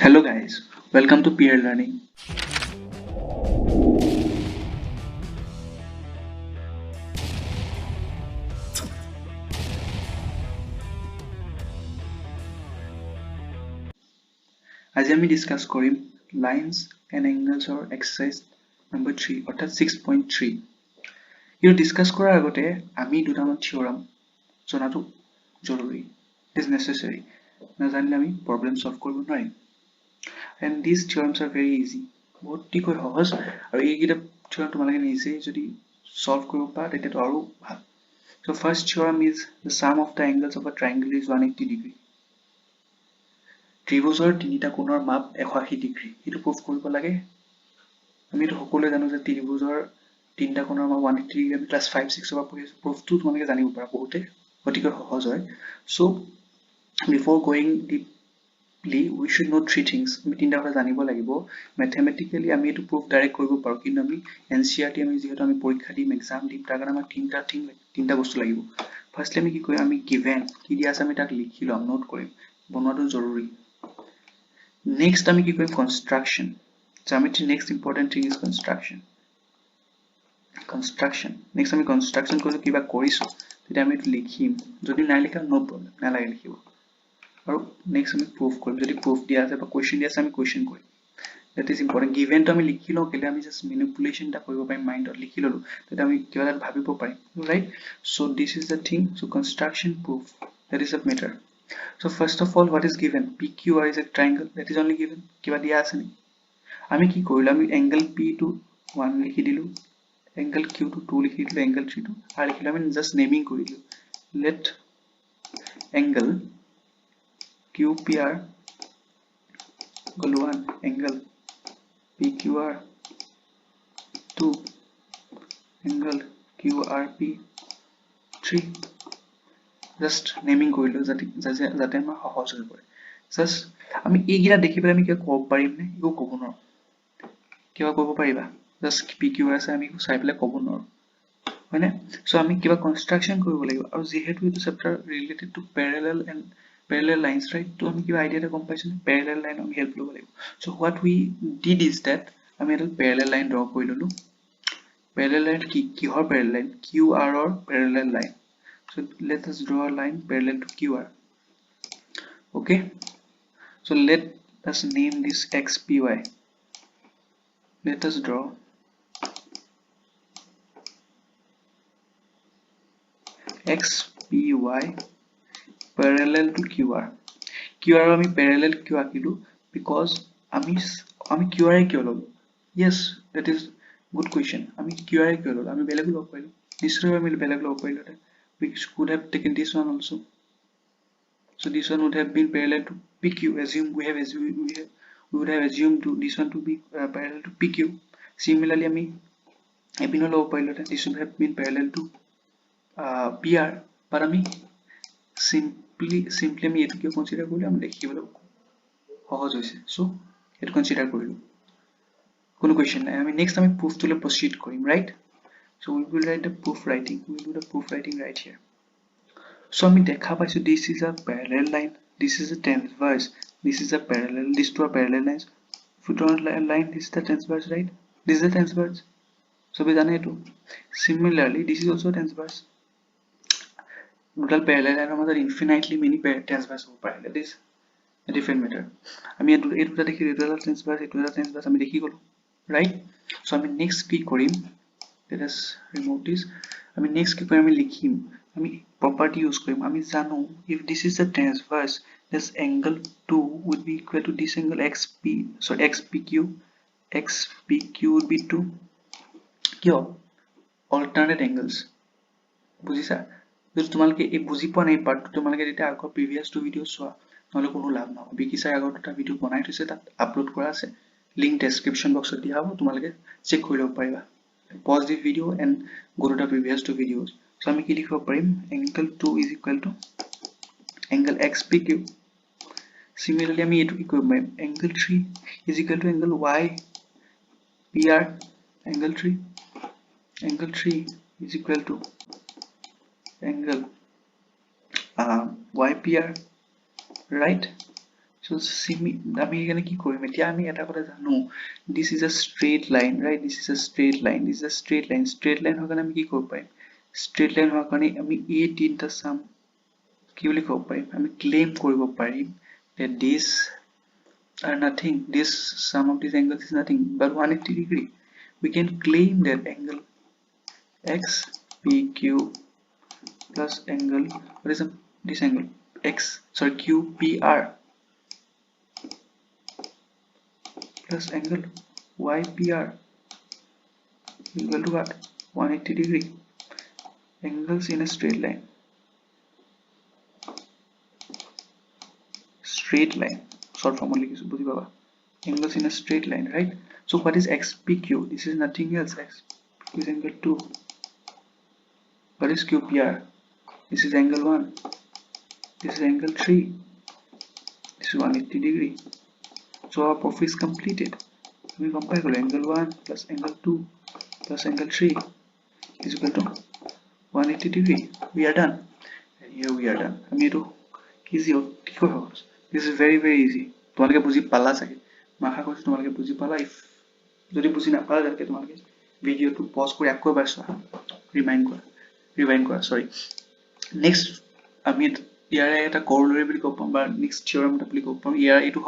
Hello guys, welcome to peer learning. আজি আমি discuss Karim lines and angles or exercise number 3 অৰ্থাৎ 6.3 you discuss কৰাৰ আগতে আমি দুটামান থিওৰাম জনাটো জৰুৰী it is necessary নাজানিলে আমি প্ৰবলেম সলভ কৰিব নোৱাৰিম and these theorems are very easy বহুতকৈ সহজ আৰু এইকেইটা থিওৰাম তোমালোকে নিজে যদি সলভ কৰিব পাৰা তেতিয়াতো আৰু ভাল so first theorem is the sum of the angles of a triangle is 180 degree ত্ৰিভুজৰ তিনিটা কোণৰ মাপ 180 ডিগ্ৰী এটো প্ৰুফ কৰিব লাগে আমি তো সকলোৱে জানো যে ত্ৰিভুজৰ তিনিটা কোণৰ মাপ 180 ডিগ্ৰী আমি ক্লাস 5 6 ৰ পৰা প্ৰুফটো তোমালোকে জানিব পাৰা বহুতে অতিকৈ সহজ হয় so before going deeply we should know three things আমি তিনিটা কথা জানিব লাগিব ম্যাথমেটিক্যালি আমি এটো প্ৰুফ ডাইৰেক্ট কৰিব পাৰো কিন্তু আমি এনসিআরটি আমি যেহেতু আমি পৰীক্ষা দিম এক্সাম দিম তাৰ কাৰণে আমাক তিনিটা বস্তু লাগিব ফাৰ্স্টলি আমি কি কৰিম আমি গিভেন কি দিয়া আছে আমি তাক লিখি লম নোট কৰিম বনোৱাটো জৰুৰী Next, আমি কি কৰিম construction. Geometry next important thing is construction. Next আমি construction কৰি কিবা কৰিছো তেতিয়া আমি লিখিম যদি নাই লিখা no problem নালাগে লিখিব আৰু next আমি proof কৰিম যদি proof দিয়া আছে বা question দিয়া আছে আমি question Karim that is important given to আমি লিখি লও কেলে আমি just manipulation টা কৰিব পাৰিম মাইন্ডত লিখি ললো তেতিয়া আমি কিবা এটা ভাবিব পাৰিম right so this is the thing so construction proof that is a matter So first of all, what is given? PQR is a triangle that is only given. কিবা দিয়া আছে নি? আমি কি কৰিলো আমি angle P to 1 লিখি দিলো angle Q to 2 লিখি দিলো angle 3 to আর লিখিলো আমি just naming কৰিলো let angle QPR equal 1 angle PQR 2 angle QRP 3 just naming কৰিলো যাতে আমাৰ সহজ হৈ পৰে জাস্ট আমি এইগিলা দেখি পেলাই আমি কি ক'ব পাৰিম নে ইও ক'ব নোৱাৰো কিবা ক'ব পাৰিবা জাস্ট PQ আছে আমি চাই পেলাই ক'ব নোৱাৰো হয়নে সো আমি কিবা কনস্ট্ৰাকশন কৰিব লাগিব আৰু যেহেতু এইটো chapter related to parallel lines right তো আমি কিবা আইডিয়া এটা গম পাইছো নে parallel line আমি হেল্প ল'ব লাগিব so what we did is that আমি এটা parallel line draw কৰি ললো parallel line কিহৰ parallel line QR or parallel line So let us draw a line parallel to QR. Okay. So let us name this XPY. Let us draw XPY parallel to QR. QR আমি parallel কিয় আঁকিলো because আমি QR কিয় ললো yes that is good question আমি QR কিয় ললো আমি বেলেগ লব পাৰিলো নিশ্চয় আমি বেলেগ লব পাৰিলো we could have taken this one also so this one would have been parallel to PQ we would have assumed to this one to be parallel to PQ similarly আমি এপিনো লব পাৰিলো this would have been parallel to PR but আমি simply আমি এটো কিয় consider কৰিলো আমি দেখিবলৈ সহজ হৈছে so এটো কনসিডাৰ কৰিলো কোনো কোৱেশ্চন নাই আমি নেক্সট আমি proof টুলে proceed Karim right so we will write the proof writing we will do the proof writing right here So আমি দেখা পাইছো this is a parallel line this is a transverse this is a parallel these two are parallel lines footnote line this is the transverse right this is the transverse so we জানে এটো similarly this is also transverse total parallel line আমাদের infinitely many transverse হ'ব পাৰে that is a different matter আমি এটো এটা দেখি এটা transverse এটো এটা transverse আমি দেখি গলো right so আমি next কি কৰিম let us remove this আমি next কি কৰিম আমি লিখিম আমি property use কৰিম আমি জানো if this is a transverse this angle 2 would be equal to this angle xpq would be 2 কিয় alternate angles বুজিছা যদি তোমালকে এই বুজি পোৱা নাই পাৰ্ট তোমালকে যেতিয়া আগৰ previous two videos চোৱা নহলে কোনো লাভ নহয় বিকিছাই আগৰ দুটা ভিডিও বনাই থৈছে তাত আপলোড কৰা আছে লিংক ডেসক্ৰিপচন বক্সত দিয়া হ'ব তোমালকে চেক কৰি লব পাৰিবা pause the video and go to the previous two videos so আমি কি লিখিব পাৰিম angle 2 is equal to angle xpq similarly আমি এটো কি কৰিব পাৰিম angle 3 is equal to angle ypr angle 3 is equal to angle ypr right So আমি এখানে কি কৰিম এতিয়া আমি এটা কথা জানো this is a straight line right this is a straight line this is a straight line হোৱাৰ কাৰণে আমি কি কৰিব পাৰিম straight line হোৱাৰ কাৰণে আমি এই তিনটা sum কি বুলি ক'ব পাৰিম আমি claim কৰিব পাৰিম that this are nothing this sum of these angles is nothing but 180 degree we can claim that angle xpq plus angle what is this angle qpr plus angle ypr equal to what 180 degree angles in a straight line short form only বুজি পাবা angles in a straight line right so what is xpq this is nothing else xpq is angle 2 what is qpr this is angle 1 this is angle 3 this is 180 degree so our proof is completed we compare angle 1 plus angle 2 plus angle 3 is equal to 180 degree we are done and here we are done আমি এটো easy ঠিক হৈ গ'ল this is very easy তোমালোকে বুজি পালা চাগে মই আশা কৰিছো তোমালোকে বুজি পালা if যদি বুজি নাপালা তেন্তে তোমালোকে ভিডিওটো পজ কৰি আকৌ এবাৰ চোৱা ৰিমাইন্ড কৰা সৰি নেক্সট আমি ইয়াৰে এটা corollary বুলি ক'ব পাম বা নেক্সট থিওৰাম এটা বুলি ক'ব পাম ইয়াৰ এইটো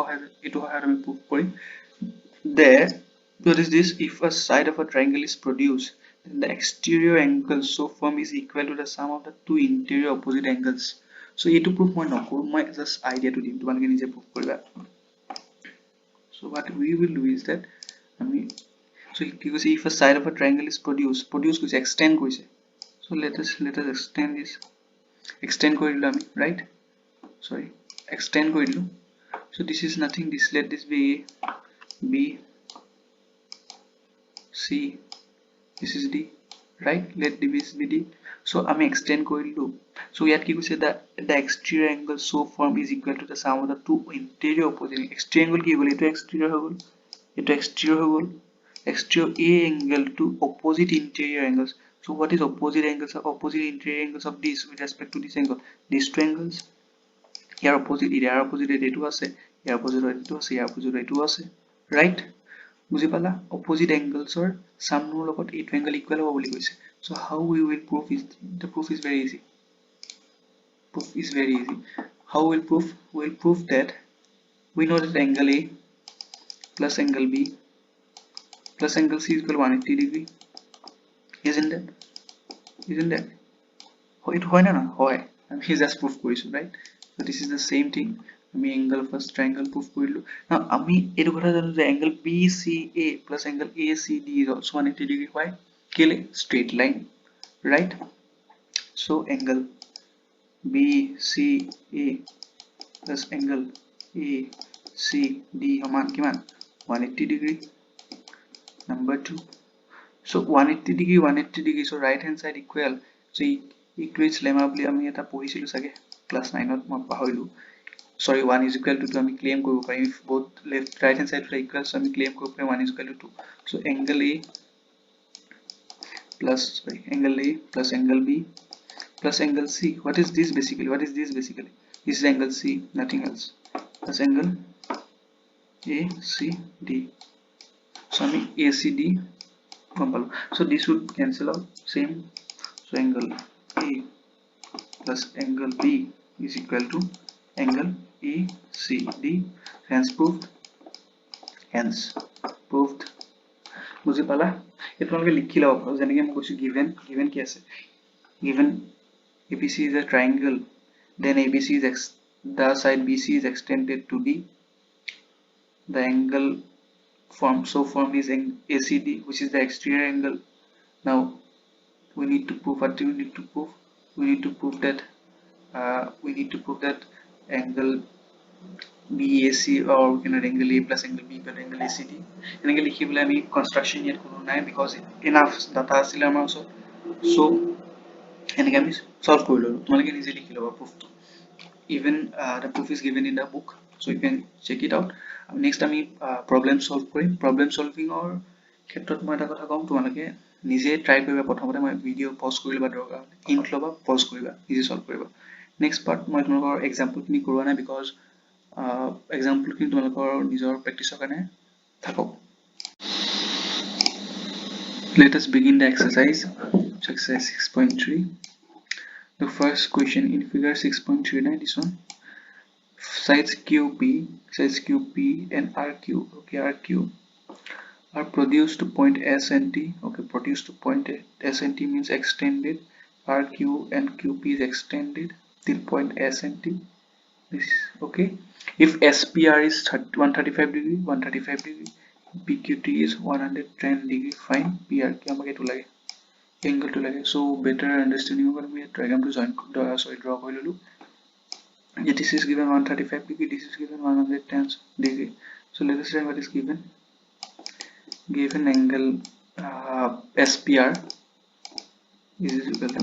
সহায়ত আমি prove Karim that what is this if a side of a triangle is produced then the exterior angle so formed is equal to the sum of the two interior opposite angles so এইটো proof মই নকৰো মই just idea to দিম তোমালোকে নিজে proof কৰিবা so what we will do is that আমি so because if a side of a triangle is produced কৈছে extend কৈছে so let us extend this extend কৰিলো আমি right sorry extend কৰিলো so this is nothing this let this be b c this is d right let this be d so আমি extend কৰিলো so ইয়াত কি কৈছে the exterior angle so formed is equal to the sum of the two interior opposite exterior angle কি হ'ল এটো exterior হৈ গ'ল এটো exterior হৈ গ'ল exterior a angle to opposite interior angles so what is opposite angles of opposite interior angles of this with respect to this angle these two angles here opposite এটো আছে here opposite এটো আছে here opposite এটো আছে right বুজি পালা opposite angles or sum ৰ লগত এইটো angle equal হ'ব বুলি কৈছে so how we will prove is the proof is very easy how we'll prove that we know that angle a plus angle b plus angle c is equal to 180 degree isn't that it hoy na hoy আমি just proof কৰিছো right so this is the same thing আমি angle first triangle proof কৰিলো now আমি এটো কথা জানো যে angle BCA plus angle ACD is also 180 degree why কেলে straight line right so angle BCA plus angle ACD সমান কিমান 180 degree number 2 so 180 degree so right hand side equal so equates lemma বুলি আমি এটা পঢ়িছিলো সাগে class 9 ত মই পাহৰিলো sorry 1 is equal to 2 আমি claim কৰিব পাৰিম if both left right hand side are equal so আমি claim কৰিব পাৰিম 1 is equal to 2 so angle A plus angle B plus angle C what is this basically this is angle C nothing else plus angle ACD so আমি ACD so this would cancel out same so angle A plus angle B is equal to angle ACD hence proved বুজি পালা এটো তোমালোকে লিখি লও যেনেকৈ মই কৈছো given কি আছে given ABC is a triangle then ABC is the side BC is extended to D the angle formed is ACD which is the exterior angle now we need to prove what do we need to prove we need to prove that angle BAC or we can write angle A plus angle B plus angle ACD এনেকে লিখিবলৈ আমি construction yet কোনো নাই because enough data আছিল আমাৰ ওচৰত so এনেকে আমি solve কৰি ললো তোমালোকে নিজে লিখি লবা proof even the proof is given in the book so you can check it out next আমি problem solve Karim problem solving or ক্ষেত্ৰত মই এটা কথা কম তোমালোকে নিজে ট্রাই কৰিবা প্ৰথমতে মই ভিডিও পজ কৰি লবা দৰকাৰ হিন্ট লবা পজ কৰিবা নিজে সলভ কৰিবা নেক্সট পাৰ্ট মই তোমালোকৰ এক্সাম্পল খিনি কৰোৱা নাই বিকজ এক্সাম্পলখিনি তোমালোকৰ নিজৰ প্ৰেক্টিছৰ কাৰণে থাকক। Let us begin the exercise. Exercise 6.3. The first question in figure 6.39, this one. Sides QP and RQ, okay, RQ are produced to point S and T. Okay, produced to point S and T means extended. RQ and QP is extended till point S and T. This, okay. If SPR is 135 degree, 135 degree, PQT is 110 degree, fine. PRQ আমাকে to লাগে angle to লাগে. So better understanding of we diagram to join draw কৰি ললো. Yeah, this is given 135 degree, this is given 110 degree. So let us say what is given. Given angle SPR is equal to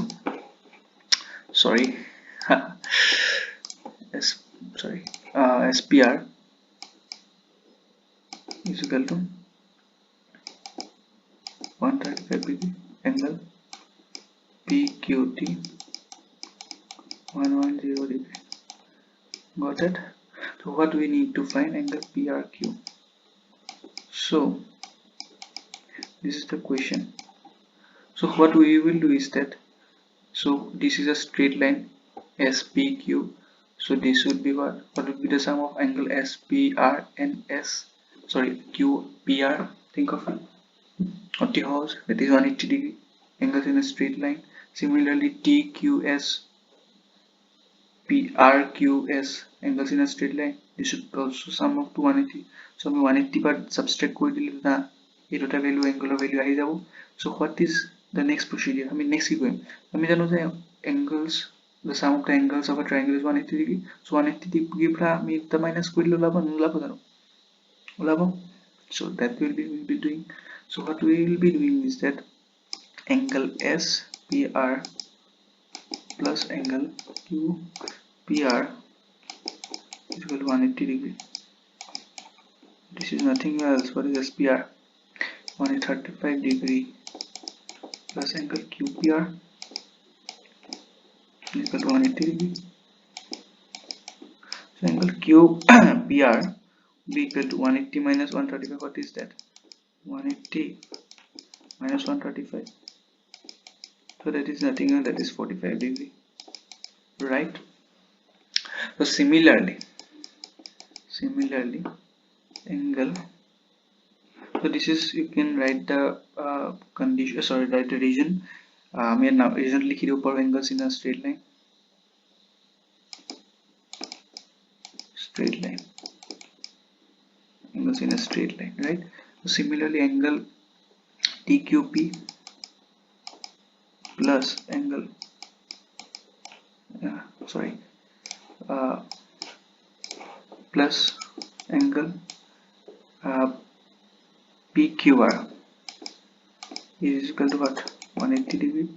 SPR is equal to 135 degree, angle PQT 110 degree. Got it? So what we need to find angle PRQ. So this is the question. So what we will do is that, so this is a straight line SPQ. So this would be what would be the sum of angle SPR and QPR. Think of it. That is 180 degree angles in a straight line. Similarly, TQS, PRQS angles in a straight line. This should also sum up to 180. So 180 but subtract kori dile na eta value angle value ahi jabo. So what is the next procedure? I mean next equation. I mean angles, the sum of the angles of a triangle is 180 degree. So 180 degree pra me the minus kori lo labo labo. So that will be doing. So what we will be doing is that angle SPR plus angle QPR is equal to 180 degree. This is nothing else. What is SPR? 135 degree plus angle QPR is equal to 180 degree. So angle QPR will be equal to 180 minus 135. What is that? 180 minus 135. So that is nothing else, that is 45 degree, right? So similarly angle, so this is, you can write the condition, write the region. We are now region likhi dibo for angles in a straight line, angles in a straight line, right? So similarly angle TQP plus angle plus angle PQR is equal to what? 180 degree.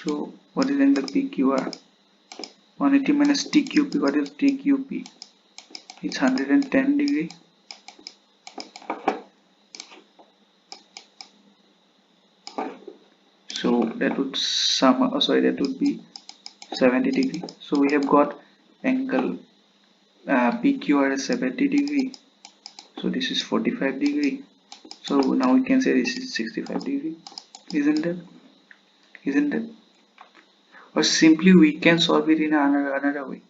So what is angle PQR? 180 minus TQP. What is TQP? It's 110 degree. So that would that would be 70 degree. So we have got angle PQR is 70 degree. So this is 45 degree. So now we can say this is 65 degree. Isn't it? Or simply we can solve it in another way.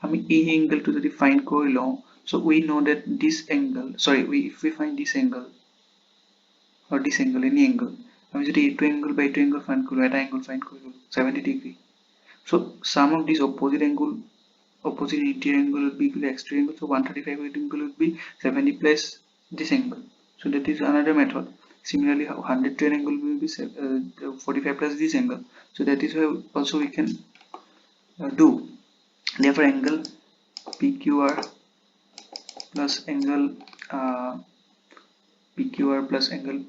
I mean, a angle to the defined correlation. So we know that this angle, if we find this angle or this angle, any angle, I mean, two angle by two angle find correlation, at angle find correlation 70 degree. So sum of this opposite interior angle will be equal to exterior angle. So 135 angle will be 70 plus this angle. So that is another method. Similarly, 110 angle will be 45 plus this angle. So that is how also we can do. Therefore, angle PQR plus angle PQR plus angle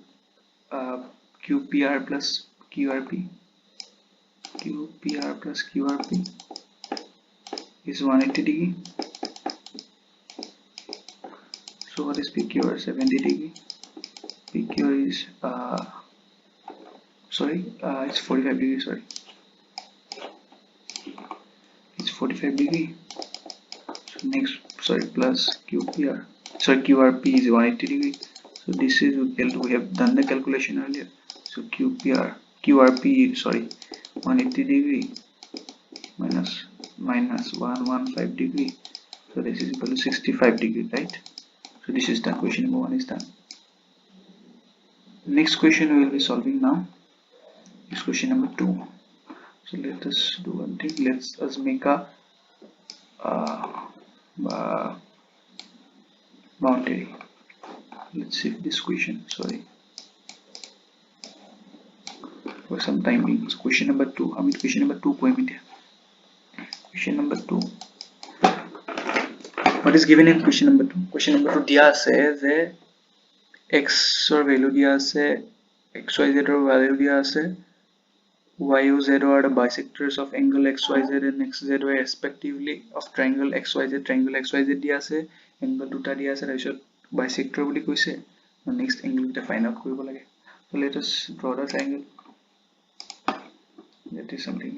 QPR plus QRP is 180 degree. So what is PQR? 70 degree. PQR is it's 45 degree. It's 45 degree. So next plus QPR, sorry, QRP is 180 degree. So this is equal to, we have done the calculation earlier. So QRP, sorry, 180 degree minus 115 degree. So this is equal to 65 degree, right? So this is done. Question number 1 is done. Next question we will be solving now is question number 2. So let us do one thing. Let's us make a boundary. Let's see this question. Sorry, for some time being. Question number 2. I mean question number 2 Question number 2. What is given in question number 2? Question number 2 dia ase je x or value dia ase, xyz or value dia ase, YOZ are the bisectors of angle XYZ and XZY respectively of triangle XYZ. Triangle XYZ dia ase, angle duta dia ase, tarপিছত bisector বুলি কৈছে. Next angle টা find out কৰিব লাগে. So let us draw the triangle. That is something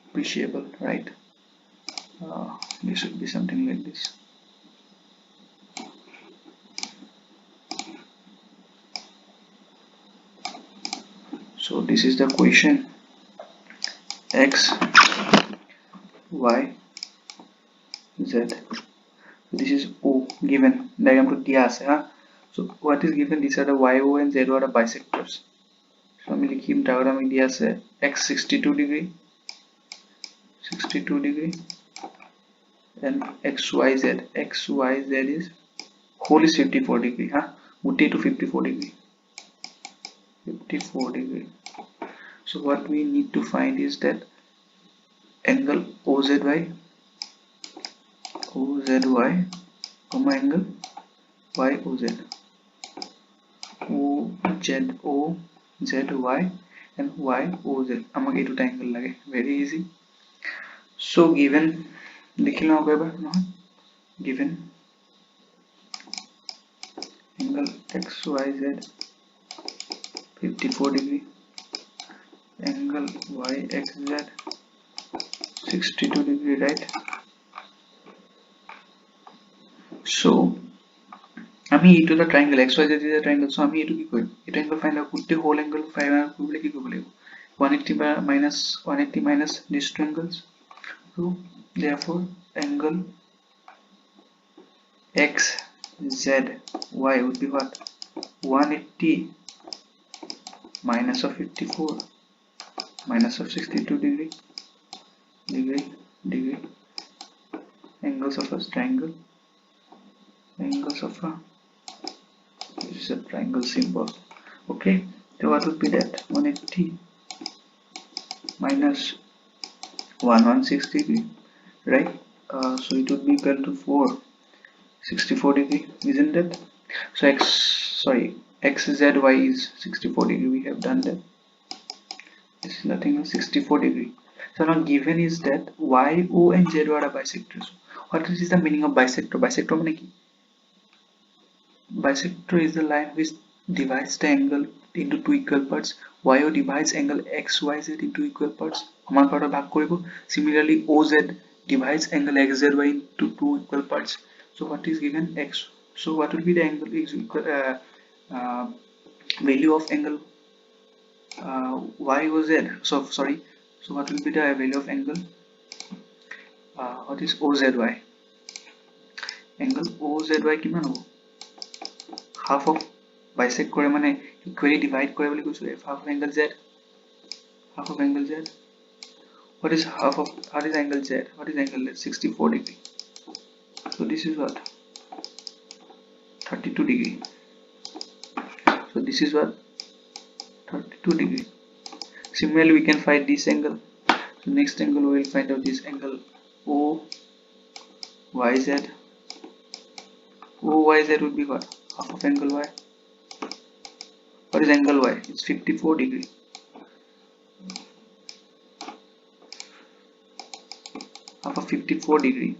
appreciable, right? This should be something like this. So this is the equation x, y, z. This is O given. Diagram to dia ase, huh? So what is given? These are the y, o and z are the bisectors. So আমি লিখিম diagram দিয়া আছে x 62 degree and xyz is whole is 54 degree, huh? Uti to 54 degree. So what we need to find is that angle OZY, comma angle YOZ, OZY and YOZ. আমাকে এই দুটা angle লাগে. Very easy. So given লিখি লওঁ এবাৰ নহয়, given angle XYZ 54 degree, angle YXZ 62 degree, right? So আমি এইটো এটা triangle, XYZ is a triangle, so আমি এইটো কি কৰিম? এইটো angle find out করতে whole angle find out কৰিবলৈ কি কৰিব লাগিব? 180 minus these two angles. So therefore angle XZY would be what? 180 minus of 54 minus of 62 degree. Angles of a triangle. Angles of a, this is a triangle symbol. Okay, so what would be that? 180 minus 116 degree, right? So it would be equal to 64 degree, isn't it? So XZY is 64 degree. We have done that. This is nothing but 64 degree. So now given is that YO and Z are bisectors. What is the meaning of bisector? Bisector means ki? Bisector is the line which divides the angle into two equal parts. YO divides angle XYZ into equal parts. Amar part bhag koribo. Similarly OZ divides angle XZY into two equal parts. So what is given? X. So what will be the angle value of angle YOZ? So sorry. So what will be the value of angle? What is OZY? Angle OZY কিমান হ'ব? Half of bisect কৰে মানে equally divide কৰে বুলি কৈছো. Half of angle Z. Half of angle Z. What is angle Z? What is angle Z? 64 degree. So this is what? 32 degree. So this is what? 32 degree. Similarly, we can find this angle. So next angle we will find out this angle OYZ. OYZ would be what? Half of angle Y. What is angle Y? It's 54 degree. Half of 54 degree.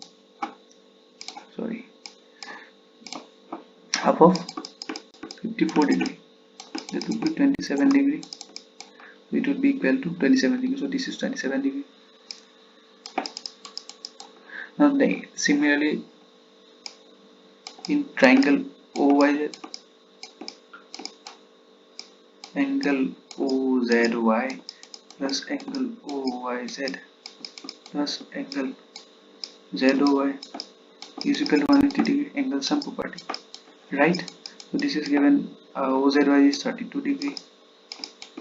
Sorry. Half of 54 degree. That would be 27 degree. It would be equal to 27 degree. So this is 27 degree. Now similarly in triangle OYZ, angle OZY plus angle OYZ plus angle ZOY is equal to 180 degree angle sum property, right? So this is given OZY is 32 degree,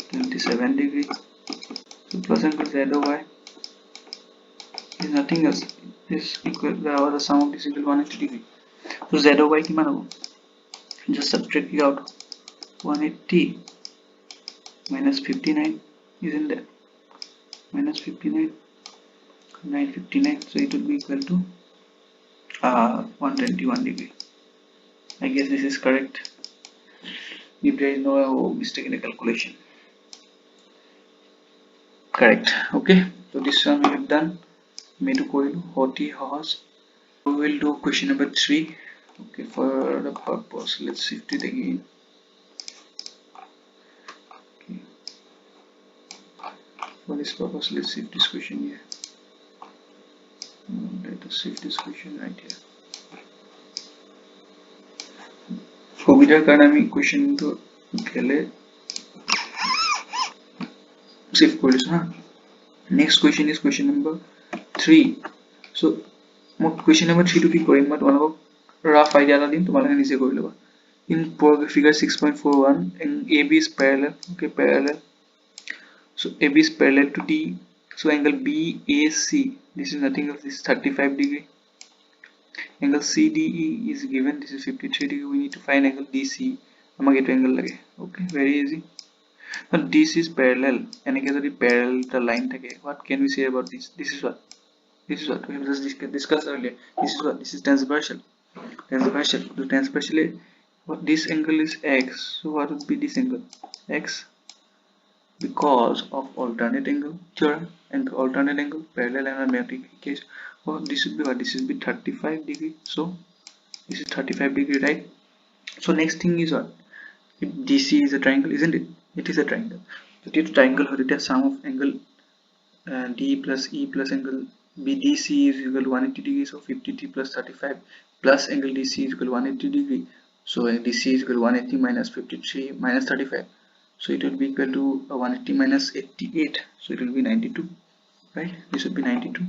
27 degree. So plus angle ZOY is nothing else. This equal the sum of this equal 180 degree. So ZOY kiman hobo? Just subtract it out. 180 minus 59, isn't that? Minus 59, 959. So it would be equal to 121 degree. I guess this is correct if there is no mistake in the calculation. Correct. Okay. So this one we have done. Medu koilu hoti house. We will do question number 3. Okay, for the purpose, let's shift it again. Okay. For this purpose, let's shift this question here. Let us shift this question right here. সুবিধার কারণে আমি কোয়েশ্চনটো ফেলে save কৰিছো হা next question is question number 3 so মই question number 3 টো কি কৰিম মই তোমালোকক ৰাফ আইডিয়া এটা দিম তোমালোকে নিজে কৰি লবা in figure 6.41 and AB is parallel, okay, parallel, so AB is parallel to D, so angle BAC, this is nothing else, this is 35 degree. Angle CDE is given, this is 53 degree. We need to find angle DC. I'm gonna get angle lage. Okay, very easy. Now this is parallel, and again the parallel the line take. What can we say about this? This is what we have just discussed earlier. This is what, this is transversal. So transversally, what this angle is x. So what would be this angle? X, because of alternate angle theorem and alternate angle parallel and magnetic case. Oh, this would be what? This would be 35 degree. So this is 35 degree, right? So next thing is what? If DC is a triangle, isn't it? It is a triangle. So it is a triangle. It is sum of angle D plus E plus angle BDC is equal to 180 degree. So 53 plus 35 plus angle DC is equal to 180 degree. So DC is equal to 180 minus 53 minus 35. So it will be equal to 180 minus 88. So it will be 92, right? This would be 92.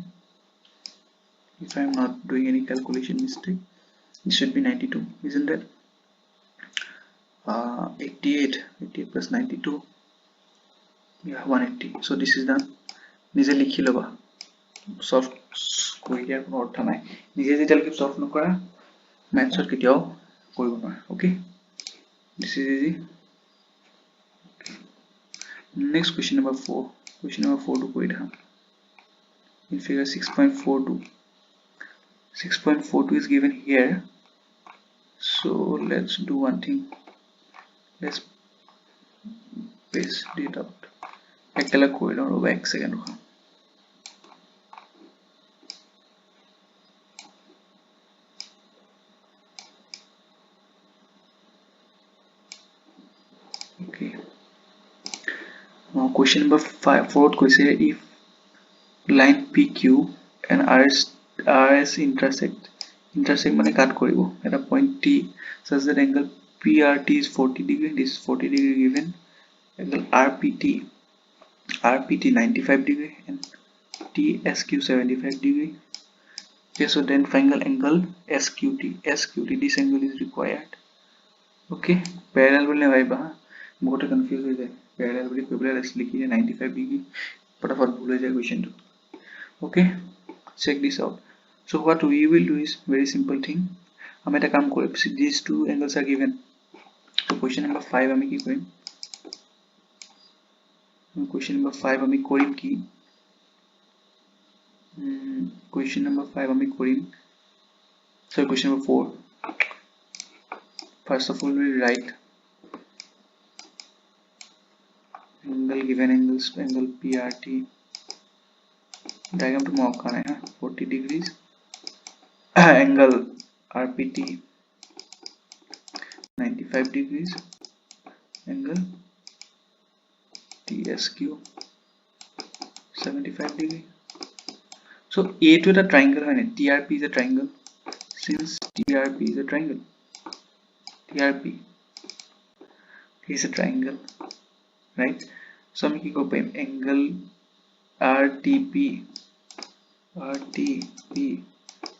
If I am not doing any calculation mistake, it should be 92, isn't it? 88 plus 92, yeah, 180. So this is done. নিজে লিখি লবা solve কৰি দিয়াৰ কোনো অৰ্থ নাই নিজে যেতিয়ালৈকে সলভ নকৰা ম্যাথছত কেতিয়াও কৰিব নোৱাৰা okay this is easy next question number 4 to কৰি দেখা in figure 6.42 is given here, so let's do one thing, let's paste it out একলা কৰি লওঁ ৰবা এক সেকেন্ড ৰখা okay now question number 5 fourth question, if line PQ and RS intersect মানে কাট কৰিব এটা point T such that angle PRT is 40 degree, this is 40 degree given, angle RPT 95 degree and TSQ 75 degree. Okay, so then find angle SQT. This angle is required. Okay, parallel बोलने भाई बहा बहुत confuse हो जाए parallel बोली कोई बोला लिखिए 95 degree फटाफट भूल जाए question तो. Okay, check this out. So what we will do is very simple thing. हम ऐसा काम करें. These two angles are given. So question number 5 हमें की करें. Question number 5 আমি করিম কি question number 5 আমি করিম sorry question number 4 first of all we write angle given angles angle PRT diagram to mark करना है 40 degrees angle RPT 95 degrees angle TSQ 75 degree. So A to the triangle হয় না, TRP is a triangle. Since TRP is a triangle, TRP is a triangle, right? So আমি কি করব, angle RTP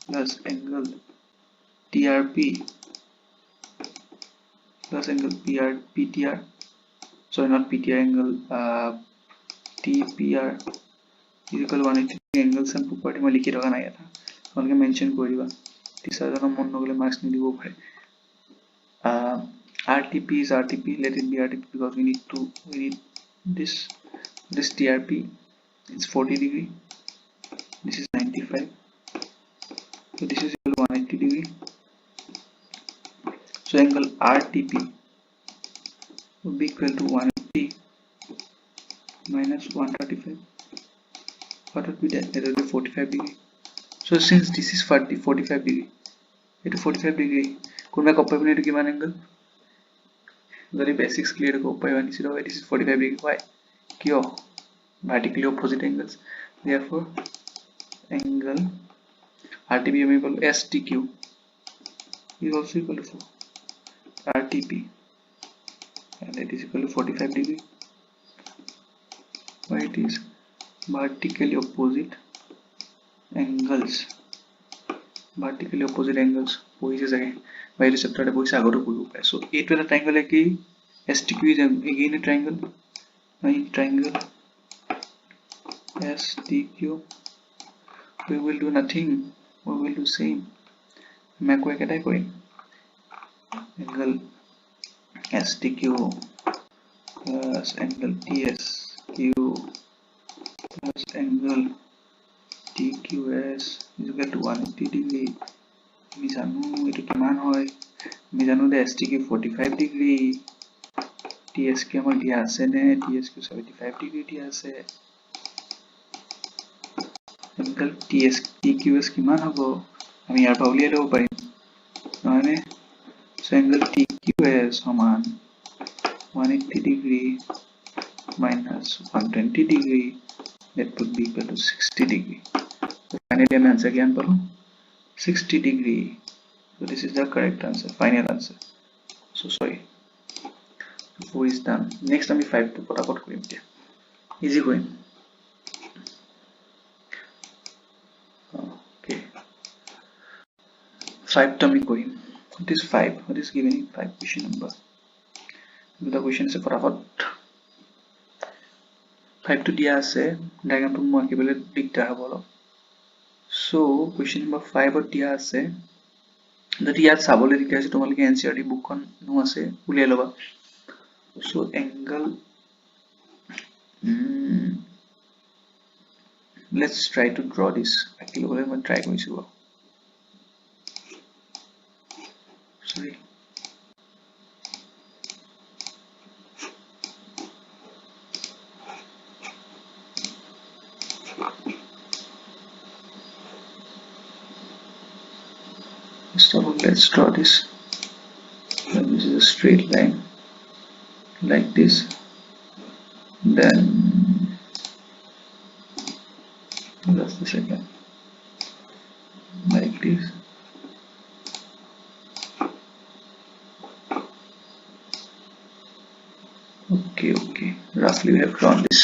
plus angle TRP plus angle PTR, sorry not PTR, angle TPR is equal to 180 angles and property মই লিখি থকা নাই, এটা তোমালোকে mention কৰি দিবা, টিচাৰজনৰ মন নগলে মাৰ্কস নিদিব পাৰে। RTP is RTP, let it be RTP because we need this TRP, it's 40 degree, this is 95, so this is equal to 180 degree. So angle RTP would be equal to 180 minus 135. What would be that? That would be 45 degree. So since this is 45 degree, it is 45 degree. Could make up to given angle? Very basics clear go by 1 0. This is 45 degree. Why? Q vertically opposite angles. Therefore, angle RTP is equal to STQ is also equal to RTP, and it is equal to 45 degree. Why it is vertically opposite angles. Vertically opposite angles. Poses again. By the chapter boys are going to go. So A to the triangle again. STQ is again a triangle. In triangle STQ, we will do nothing. We will do same. Make way category. Angle STQ plus angle TSQ plus angle TQS is equal to 180 degree. আমি জানো এটো কিমান হয়, আমি জানো যে STQ 45 degree, TSQ আমাক দিয়া আছে নে, TSQ 75 ডিগ্ৰী দিয়া আছে, angle TQS কিমান হ'ব আমি ইয়াৰ পৰা উলিয়াই ল'ব পাৰিম নহয়নে? So angle TQS সমান 180 degree minus 120 degree, that would be equal to 60 degree. So finally আমি answer কিমান পালো? 60 degree. So this is the correct answer, final answer. So sorry, 4 is done. Next আমি 5 to পটাপট কৰিম এতিয়া, easy কৰিম। Okay, 5 to আমি কৰিম। What is 5? What is given in 5 question number? The question is পটাপট 5 to দিয়া আছে, ডায়াগ্ৰামটো মই আঁকিবলৈ দিগদাৰ হ'ব অলপ। So question number 5 ত দিয়া আছে, যদি ইয়াত চাবলৈ দিগদাৰ আছে তোমালোকে NCERT বুকখন নো আছে উলিয়াই ল'বা। So angle, let's try to draw this. আঁকি ল'বলৈ মই ট্ৰাই কৰিছো বাৰু। Sorry, first of all let's draw this. And this is a straight line like this, then just a second, like this, okay, roughly we have drawn this.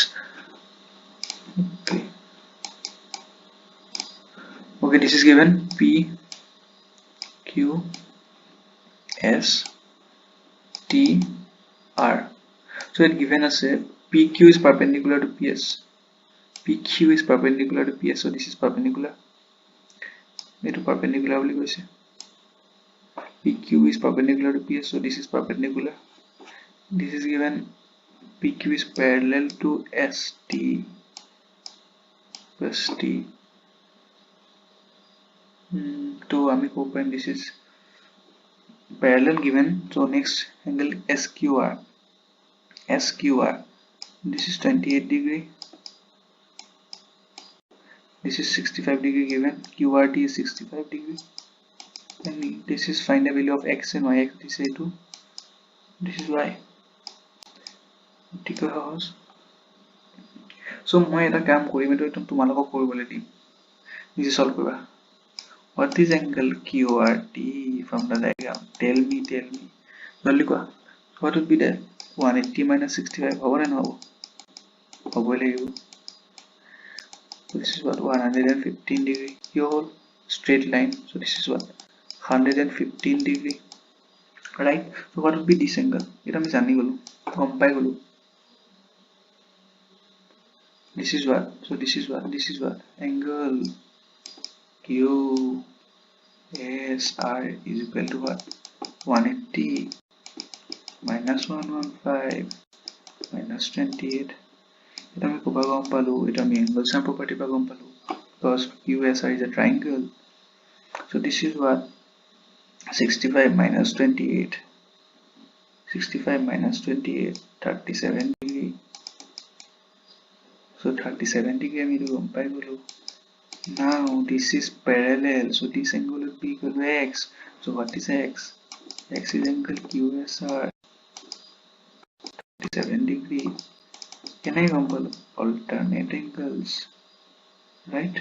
Okay, this is given P Q S T R. So it given us a PQ is perpendicular to PS. PQ is perpendicular to PS, so this is perpendicular. It is perpendicular. PQ is perpendicular to PS, so this is perpendicular. This is given PQ is parallel to ST plus T. So আমি কো পাইম this is parallel given. So next angle SQR. This is 28 degree. This is 65 degree given. QRT is 65 degree. And this is find the value of x and y. X is A2. This is y. ঠিক আছে। So মই এটা কাম কৰিম, এটো তোমালোকক কৰিবলৈ দিম। This is solve koriba. What is angle QRT from the diagram? Tell me. Jaldi koa. What would be there? 180 minus 65. Hobo na nohobo? Hoboi lagibo. So this is what 115 degree. Your whole straight line. So this is what 115 degree. Right? So what would be this angle? It I jani golu. Gompai golu. This is what? So this is what? This is what? Angle Q S R is equal to what? 180 minus 115 minus 28. It আমি Copa গম পালো, এটা আমি angles and property পা গম পালো, because QSR is a triangle. So this is what 65 minus 28. 65 minus 28, 37 degree. So 37 degree আমি গম পাই গলো. Now this is parallel, so this angle would be equal to x. So what is x? X is angle QSR, 37 degree. Can I example alternate angles, right?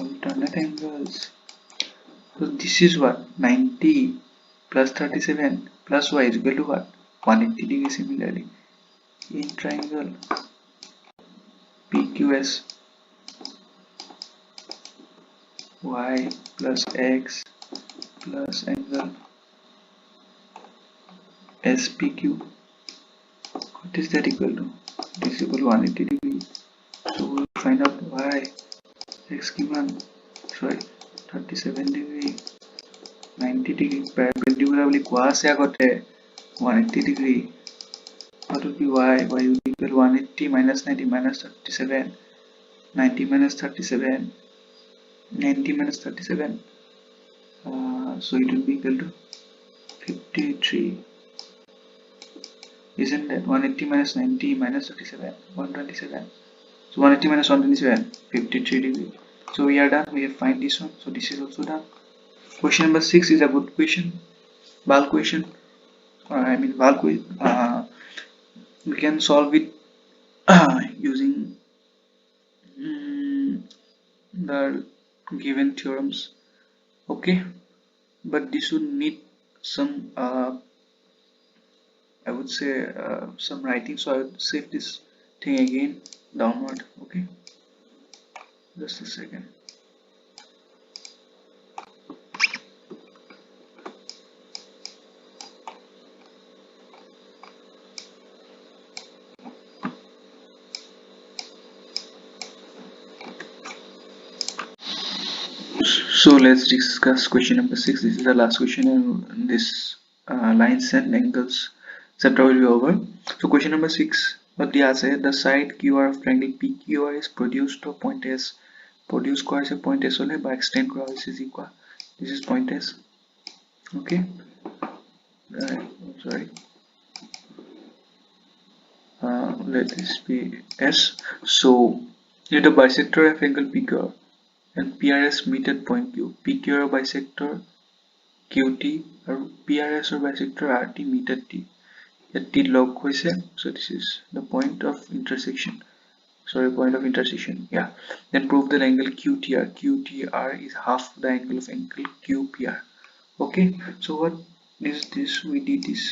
Alternate angles. So this is what 90 plus 37 plus y is equal to what? 180 degree. Similarly, in triangle PQS, y plus x plus angle SPQ. What is that equal to? This is equal to 180 degree. So we'll find out y. X given, sorry, 37 degree, 90 degree, perpendicularly quasi agote 180 degree. What would be y? Y would be equal to 180 minus 90 minus 37, 90 minus 37, 90 minus 37. So it will be equal to 53. Isn't that 180 minus 90 minus 37, 127. So 180 minus 127, 53 degree. So we are done. We have find this one. So this is also done. Question number 6 is a good question. Bal question. We can solve it using the given theorems. Okay, but this would need some I would say some writing, so I would save this thing again downward. Okay, just a second. So let's discuss question number 6. This is the last question, and this lines and angles chapter will be over. So question number 6, what they say, the side QR of triangle PQR is produced to point S. Produce করা আছে point S হলে বা extend করা হয়েছে is equal. This is point S. Okay. Sorry. Let this be S. So let the bisector of angle PQR and PRS meet at point Q. PQR bisector QT or PRS or bisector RT meet at T. At T log hoise, so this is the point of intersection. Sorry, point of intersection. Yeah. Then prove that angle QTR. QTR is half the angle of angle QPR. Okay. So what is this? We did this.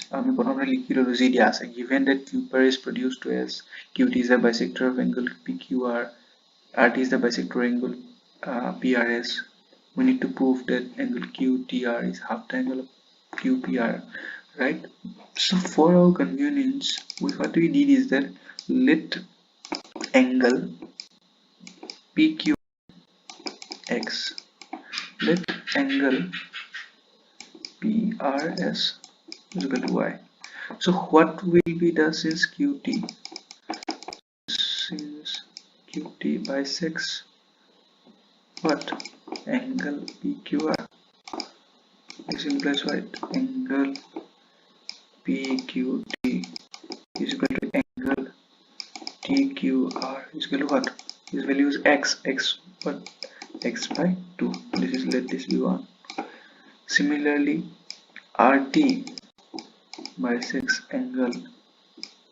Given that QPR is produced to S, QT is the bisector of angle PQR, RT is the bisector angle PRS. We need to prove that angle QTR is half the angle of QPR, right? So for our convenience, what we did is that let angle PQX, let angle PRS is equal to Y. So what will be the since QT bisects what? Angle PQR. This implies what? Angle PQT is equal to angle TQR is equal to what? This value is x. What? X by 2. Let this be 1. Similarly, RT bisects angle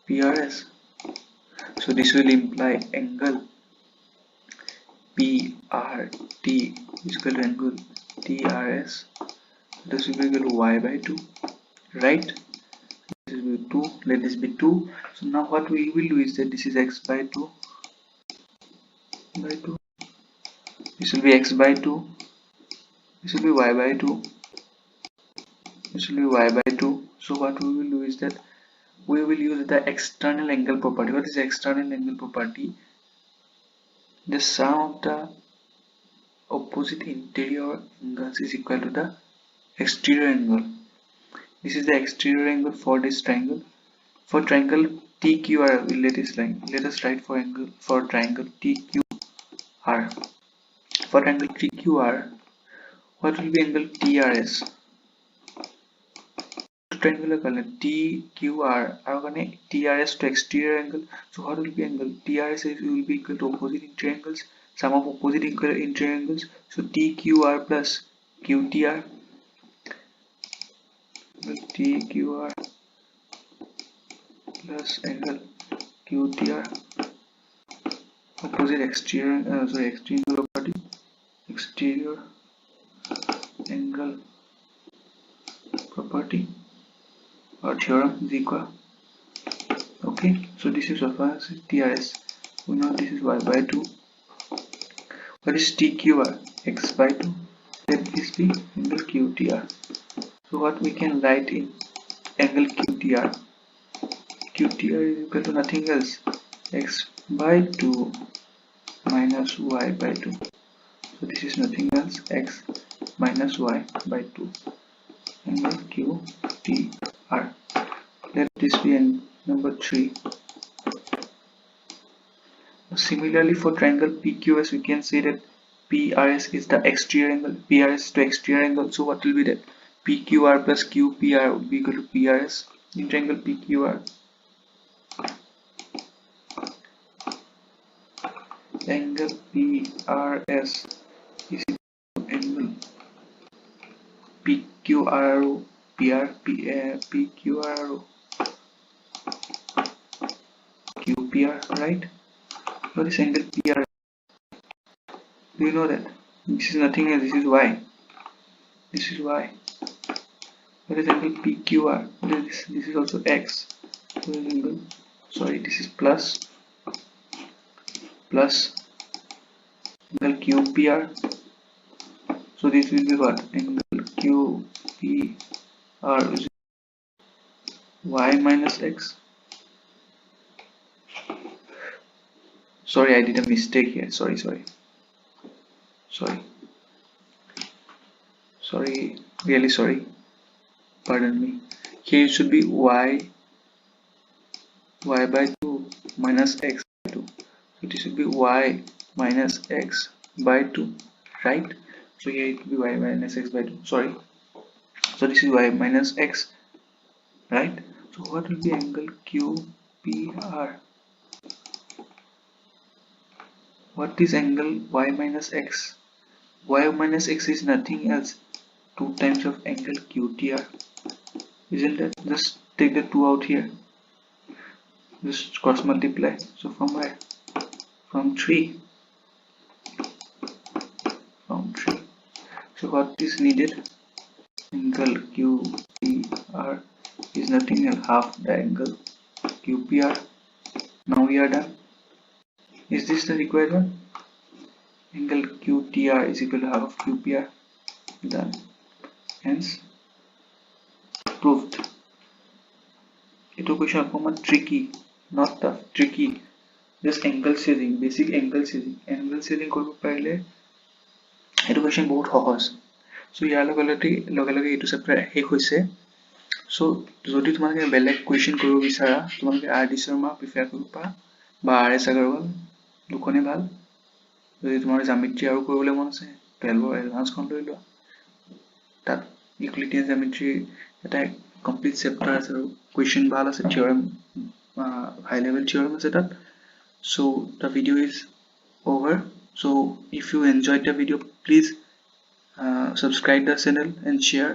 PRS. So this will imply angle PRT is equal to angle TRS. This will be equal to y by 2, right? This will be 2. Let this be 2. So now what we will do is that this is x by 2 by 2. This will be x by 2. This will be y by 2. This will be y by 2. So what we will do is that we will use the external angle property. What is the external angle property? The sum of the opposite interior angles is equal to the exterior angle. This is the exterior angle for this triangle. For triangle TQR, let us write for angle for triangle TQR. For triangle TQR, what will be angle TRS? Triangular color TQR are TRS to exterior angle. So what will be angle? TRS will be equal to opposite interior angles, sum of opposite interior angles. So TQR plus QTR. TQR plus angle QTR, opposite exterior property, exterior angle property or theorem is equal. Okay, so this is of us TRS. We know this is y by 2. What is TQR? X by 2. Let this be angle QTR. So what we can write in angle QTR? QTR is equal to nothing else, x by 2 minus y by 2. So this is nothing else, x minus y by 2. Angle QTR. Let this be in number 3. Similarly, for triangle PQS, we can say that PRS is the exterior angle, PRS to exterior angle. So what will be that? PQR plus QPR would be equal to PRS in triangle PQR. Angle PRS is equal to angle PQR PQR QPR, right? What is angle PR? Do you know that? This is nothing else, this is y. This is y. What is angle PQR? This is also x. What is angle? Sorry, this is plus angle QPR. So this will be what? Angle QPR is y minus x. Sorry, I did a mistake here. Sorry, really sorry. Pardon me. Here it should be y by 2 minus x by 2. So this should be y minus x by 2, right? So here it will be y minus x by 2. Sorry. So this is y minus x, right? So what will be angle QPR? What is angle y minus x? Y minus x is nothing else, 2 times of angle QTR. Isn't it? Just take the 2 out here. Just cross multiply. So from where? From 3. So what is needed? Angle QPR is nothing else, half the angle QPR. Now we are done. Is this the required one? Angle QTR is equal to half of QPR. Done. Hence proved. Itu question of tricky, not tough, tricky. Just angle seizing, basic angle seizing. Angle seizing korbo parile etu question bahut সহজ. So ইয়াৰ লগে এটো chapter শেষ হৈছে. So যদি তোমালোকে বেলেগ question কৰিব বিচাৰা তোমালোকে RD শৰ্মা প্ৰিফাৰ কৰিব পাৰা বা RS আগৰৱাল দুখনে ভাল. যদি তোমাৰ জ্যামিতি আৰু কৰিবলৈ মন আছে 12 এডভান্স খন লৈ লোৱা. তাত ইউক্লিডিয়ান জ্যামিতি এটা complete chapter আছে আৰু question ভাল আছে, theorem high level theorem আছে তাত. So the video is over. So if you enjoyed the video, please subscribe the channel and share,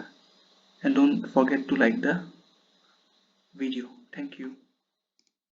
and don't forget to like the video. Thank you.